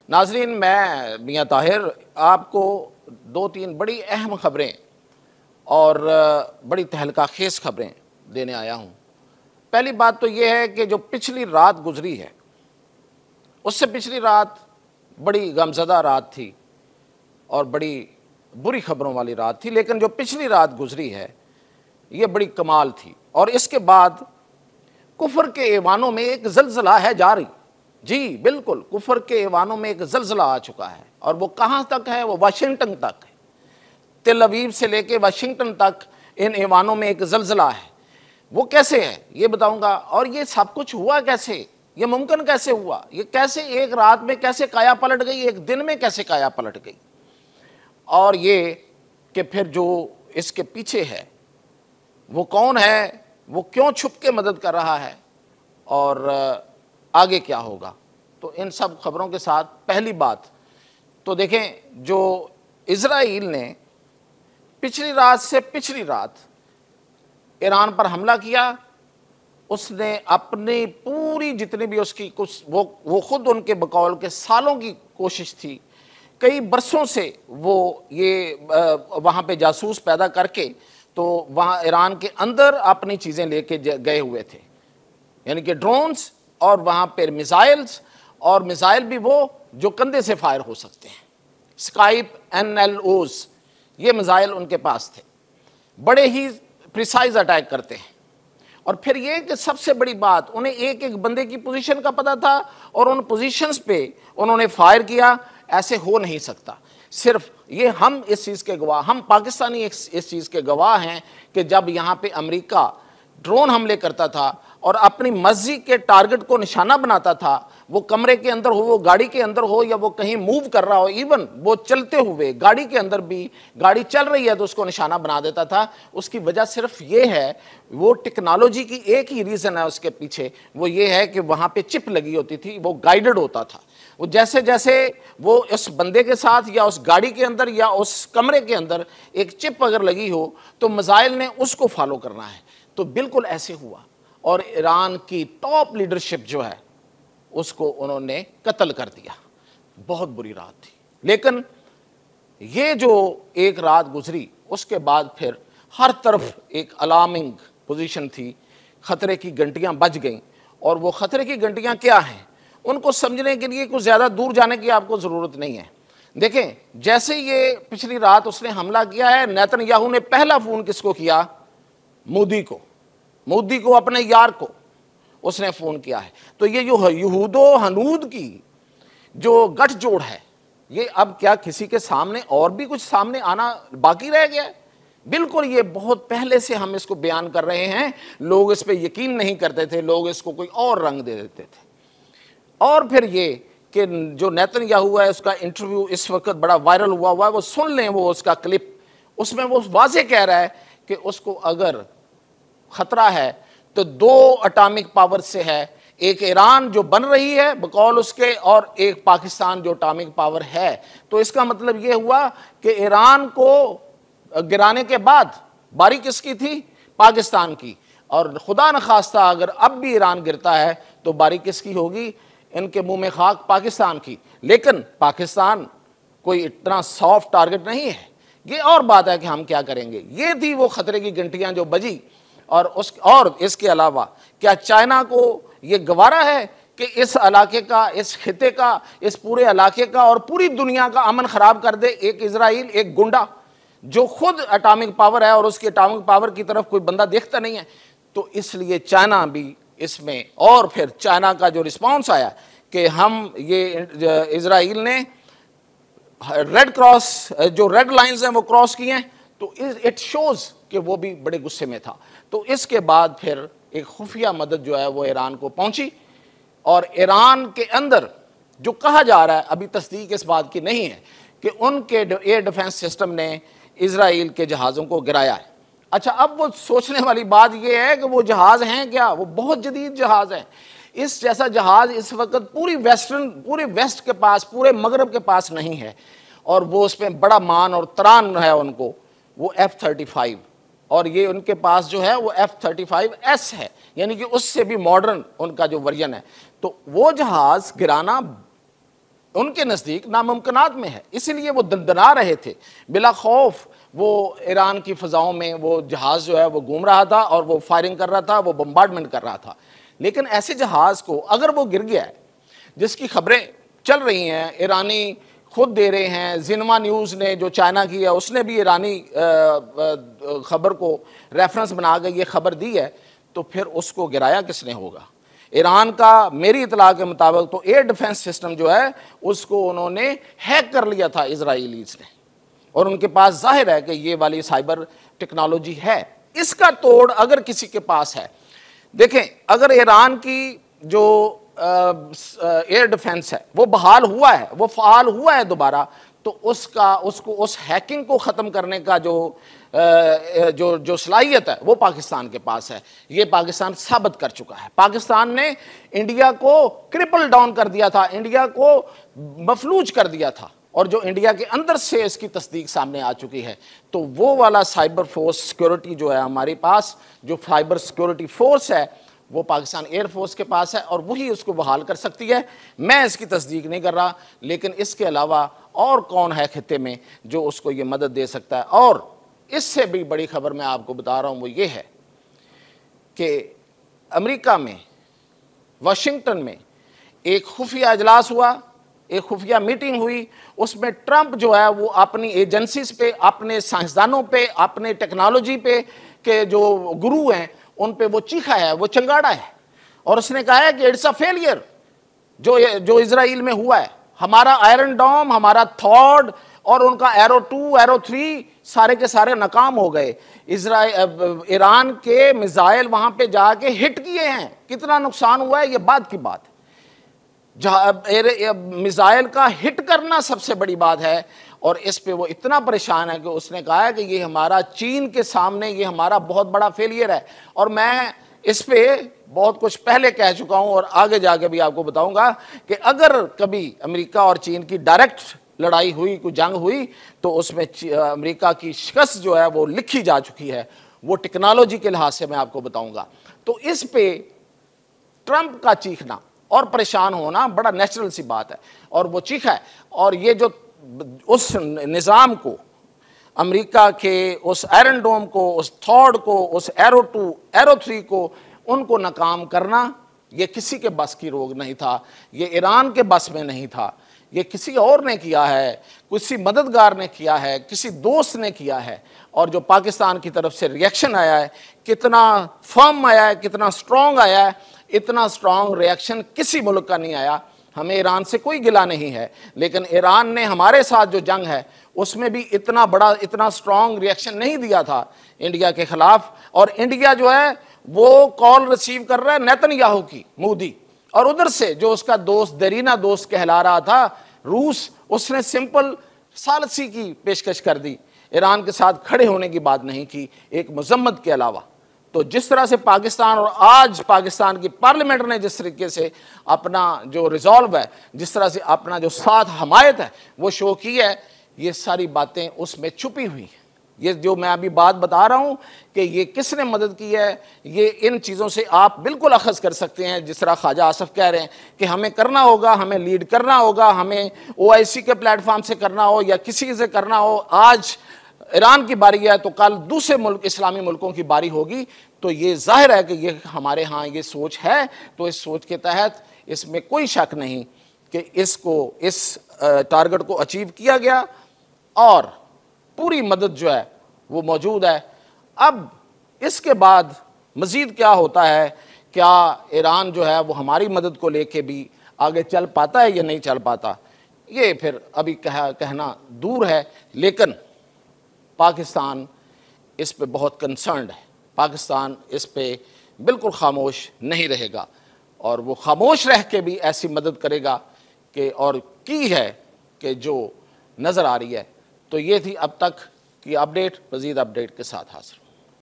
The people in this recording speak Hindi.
नाजरीन, मैं मियाँ ताहिर आपको दो तीन बड़ी अहम खबरें और बड़ी तहलका खेज़ खबरें देने आया हूँ। पहली बात तो ये है कि जो पिछली रात गुजरी है, उससे पिछली रात बड़ी गमज़दा रात थी और बड़ी बुरी खबरों वाली रात थी, लेकिन जो पिछली रात गुजरी है ये बड़ी कमाल थी। और इसके बाद कुफर के ऐवानों में एक ज़लज़ला है जारी। जी बिल्कुल, कुफर के ऐवानों में एक ज़लज़ला आ चुका है, और वो कहाँ तक है? वो वाशिंगटन तक है। तेल अवीव से लेके वाशिंगटन तक इन ऐवानों में एक ज़लज़ला है। वो कैसे है ये बताऊंगा। और ये सब कुछ हुआ कैसे, ये मुमकिन कैसे हुआ, ये कैसे एक रात में कैसे काया पलट गई, एक दिन में कैसे काया पलट गई, और ये कि फिर जो इसके पीछे है वो कौन है, वो क्यों छुप के मदद कर रहा है, और आगे क्या होगा। तो इन सब खबरों के साथ पहली बात तो देखें, जो इज़राइल ने पिछली रात से पिछली रात ईरान पर हमला किया, उसने अपनी पूरी जितनी भी उसकी कुछ वो खुद उनके बकौल के सालों की कोशिश थी, कई बरसों से वो ये वहाँ पे जासूस पैदा करके तो वहाँ ईरान के अंदर अपनी चीज़ें लेके गए हुए थे, यानी कि ड्रोन्स और वहाँ पर मिसाइल्स, और मिसाइल भी वो जो कंधे से फायर हो सकते हैं, स्काइप NLOs, ये मिसाइल उनके पास थे, बड़े ही प्रिसाइज अटैक करते हैं। और फिर ये कि सबसे बड़ी बात, उन्हें एक एक बंदे की पोजीशन का पता था और उन पोजीशंस पे उन्होंने फायर किया। ऐसे हो नहीं सकता। सिर्फ ये हम इस चीज़ के गवाह, हम पाकिस्तानी इस चीज़ के गवाह हैं कि जब यहाँ पे अमेरिका ड्रोन हमले करता था और अपनी मर्जी के टारगेट को निशाना बनाता था, वो कमरे के अंदर हो, वो गाड़ी के अंदर हो, या वो कहीं मूव कर रहा हो, इवन वो चलते हुए गाड़ी के अंदर भी, गाड़ी चल रही है तो उसको निशाना बना देता था। उसकी वजह सिर्फ ये है, वो टेक्नोलॉजी की एक ही रीज़न है उसके पीछे, वो ये है कि वहाँ पे चिप लगी होती थी, वो गाइडेड होता था। वो जैसे जैसे वो उस बंदे के साथ या उस गाड़ी के अंदर या उस कमरे के अंदर एक चिप अगर लगी हो तो मिसाइल ने उसको फॉलो करना है। तो बिल्कुल ऐसे हुआ, और ईरान की टॉप लीडरशिप जो है उसको उन्होंने कत्ल कर दिया। बहुत बुरी रात थी। लेकिन ये जो एक रात गुजरी, उसके बाद फिर हर तरफ एक अलार्मिंग पोजीशन थी, खतरे की घंटियां बज गईं। और वो खतरे की घंटियां क्या हैं, उनको समझने के लिए कुछ ज़्यादा दूर जाने की आपको ज़रूरत नहीं है। देखें, जैसे ये पिछली रात उसने हमला किया है, नेतन्याहू ने पहला फ़ोन किसको किया? मोदी को, अपने यार को उसने फ़ोन किया है। तो ये जो यहूदो हनूद की जो गठजोड़ है, ये अब क्या किसी के सामने और भी कुछ सामने आना बाकी रह गया है? बिल्कुल, ये बहुत पहले से हम इसको बयान कर रहे हैं, लोग इस पर यकीन नहीं करते थे, लोग इसको कोई और रंग दे देते थे। और फिर ये कि जो नेतन्याहू है, उसका इंटरव्यू इस वक्त बड़ा वायरल हुआ है, वो सुन लें वो उसका क्लिप। उसमें वो वाज़े कह रहा है कि उसको अगर खतरा है तो दो एटॉमिक पावर से है, एक ईरान जो बन रही है बकौल उसके, और एक पाकिस्तान जो एटॉमिक पावर है। तो इसका मतलब ये हुआ कि ईरान को गिराने के बाद बारी किसकी थी? पाकिस्तान की। और खुदा न खास्ता अगर अब भी ईरान गिरता है तो बारी किसकी होगी? इनके मुंह में खाक, पाकिस्तान की। लेकिन पाकिस्तान कोई इतना सॉफ्ट टारगेट नहीं है। ये और बात है कि हम क्या करेंगे। ये थी वो खतरे की घंटियां जो बजी। और इसके अलावा क्या चाइना को ये गवारा है कि इस इलाके का, इस खिते का, इस पूरे इलाके का और पूरी दुनिया का अमन खराब कर दे एक इजराइल, एक गुंडा जो खुद एटॉमिक पावर है और उसकी एटॉमिक पावर की तरफ कोई बंदा देखता नहीं है। तो इसलिए चाइना भी इसमें, और फिर चाइना का जो रिस्पांस आया कि हम ये इजराइल ने रेड क्रॉस, जो रेड लाइंस हैं वो क्रॉस किए हैं, तो इट शोज कि वो भी बड़े गुस्से में था। तो इसके बाद फिर एक खुफिया मदद जो है वो ईरान को पहुंची, और ईरान के अंदर जो कहा जा रहा है, अभी तस्दीक इस बात की नहीं है कि उनके एयर डिफेंस सिस्टम ने इजराइल के जहाज़ों को गिराया है। अच्छा, अब वो सोचने वाली बात ये है कि वो जहाज़ हैं क्या? वो बहुत जदीद जहाज़ हैं। इस जैसा जहाज़ इस वक्त पूरे वेस्ट के पास, पूरे मगरब के पास नहीं है, और वो उसमें बड़ा मान और तरान है उनको, वो F-35, और ये उनके पास जो है वो F-35S है, यानी कि उससे भी मॉडर्न उनका जो वर्जन है। तो वो जहाज़ गिराना उनके नज़दीक नामुमकिनात में है, इसीलिए वो दंदना रहे थे। बिला खौफ वो ईरान की फ़ज़ाओं में वो जहाज़ जो है वो घूम रहा था और वो फायरिंग कर रहा था, वो बम्बार्डमेंट कर रहा था। लेकिन ऐसे जहाज़ को अगर वो गिर गया है, जिसकी खबरें चल रही हैं, ईरानी खुद दे रहे हैं, जिन्मा न्यूज़ ने जो चाइना की है उसने भी ईरानी खबर को रेफरेंस बना कर ये खबर दी है, तो फिर उसको गिराया किसने होगा? ईरान का मेरी इतला के मुताबिक तो एयर डिफेंस सिस्टम जो है उसको उन्होंने हैक कर लिया था इजराइलीज ने, और उनके पास जाहिर है कि ये वाली साइबर टेक्नोलॉजी है। इसका तोड़ अगर किसी के पास है, देखें अगर ईरान की जो एयर डिफेंस है वो बहाल हुआ है, वो फ़ाल हुआ है दोबारा, तो उसको उस हैकिंग को ख़त्म करने का जो सलाहियत है वो पाकिस्तान के पास है। ये पाकिस्तान साबित कर चुका है। पाकिस्तान ने इंडिया को क्रिपल डाउन कर दिया था, इंडिया को मफलूज कर दिया था, और जो इंडिया के अंदर से इसकी तस्दीक सामने आ चुकी है। तो वो वाला साइबर फोर्स सिक्योरिटी जो है हमारे पास, जो साइबर सिक्योरिटी फोर्स है वो पाकिस्तान एयरफोर्स के पास है, और वही उसको बहाल कर सकती है। मैं इसकी तस्दीक नहीं कर रहा, लेकिन इसके अलावा और कौन है खित्ते में जो उसको ये मदद दे सकता है? और इससे भी बड़ी खबर मैं आपको बता रहा हूँ, वो ये है कि अमेरिका में वाशिंगटन में एक खुफिया इजलास हुआ, एक खुफिया मीटिंग हुई। उसमें ट्रंप जो है वो अपनी एजेंसीज पे, अपने साइंसदानों पे, अपने टेक्नोलॉजी पे के जो गुरु हैं उन पे वो चीखा है, वो चंगाड़ा है, और उसने कहा है कि इट्स अ फेलियर जो इजराइल में हुआ है। हमारा आयरन डोम, हमारा थॉर्ड और उनका एरो 2, एरो 3 सारे के सारे नाकाम हो गए। ईरान के मिसाइल वहां पे जाके हिट किए हैं, कितना नुकसान हुआ है ये बात की बात है। मिसाइल का हिट करना सबसे बड़ी बात है, और इस पे वो इतना परेशान है कि उसने कहा है कि ये हमारा चीन के सामने ये हमारा बहुत बड़ा फेलियर है। और मैं इस पे बहुत कुछ पहले कह चुका हूं और आगे जाके भी आपको बताऊंगा कि अगर कभी अमेरिका और चीन की डायरेक्ट लड़ाई हुई, कोई जंग हुई, तो उसमें अमेरिका की शिकस्त जो है वो लिखी जा चुकी है, वो टेक्नोलॉजी के लिहाज से मैं आपको बताऊंगा। तो इस पे ट्रंप का चीखना और परेशान होना बड़ा नेचुरल सी बात है, और वो चीखा है। और ये जो उस निज़ाम को, अमेरिका के उस आयरन डोम को, उस थॉर्ड को, उस एरो 2, एरो 3 को, उनको नाकाम करना ये किसी के बस की रोग नहीं था, ये ईरान के बस में नहीं था, ये किसी और ने किया है, किसी मददगार ने किया है, किसी दोस्त ने किया है। और जो पाकिस्तान की तरफ से रिएक्शन आया है, कितना फर्म आया है, कितना स्ट्रॉन्ग आया है, इतना स्ट्रॉन्ग रिएक्शन किसी मुल्क का नहीं आया। हमें ईरान से कोई गिला नहीं है, लेकिन ईरान ने हमारे साथ जो जंग है उसमें भी इतना बड़ा, इतना स्ट्रॉन्ग रिएक्शन नहीं दिया था इंडिया के खिलाफ। और इंडिया जो है वो कॉल रिसीव कर रहा है नेतन्याहू की, मोदी, और उधर से जो उसका दोस्त, दरीना दोस्त कहला रहा था रूस, उसने सिंपल सालसी की पेशकश कर दी, ईरान के साथ खड़े होने की बात नहीं की, एक मजम्मत के अलावा। तो जिस तरह से पाकिस्तान, और आज पाकिस्तान की पार्लियामेंट ने जिस तरीके से अपना जो रिजॉल्व है, जिस तरह से अपना जो साथ हमायत है वो शो की है, ये सारी बातें उसमें छुपी हुई हैं। ये जो मैं अभी बात बता रहा हूँ कि ये किसने मदद की है, ये इन चीज़ों से आप बिल्कुल अखज़ कर सकते हैं। जिस तरह ख्वाजा आसफ कह रहे हैं कि हमें करना होगा, हमें लीड करना होगा, हमें OIC के प्लेटफॉर्म से करना हो या किसी से करना हो, आज ईरान की बारी है तो कल दूसरे मुल्क, इस्लामी मुल्कों की बारी होगी। तो ये जाहिर है कि ये हमारे यहाँ ये सोच है, तो इस सोच के तहत इसमें कोई शक नहीं कि इस टारगेट को अचीव किया गया, और पूरी मदद जो है वो मौजूद है। अब इसके बाद मज़ीद क्या होता है, क्या ईरान जो है वो हमारी मदद को लेके भी आगे चल पाता है या नहीं चल पाता, ये फिर अभी कहना दूर है। लेकिन पाकिस्तान इस पे बहुत कंसर्न्ड है, पाकिस्तान इस पे बिल्कुल खामोश नहीं रहेगा, और वो खामोश रह के भी ऐसी मदद करेगा कि, और की है कि जो नज़र आ रही है। तो ये थी अब तक की अपडेट, मज़ीद अपडेट के साथ हाजिर।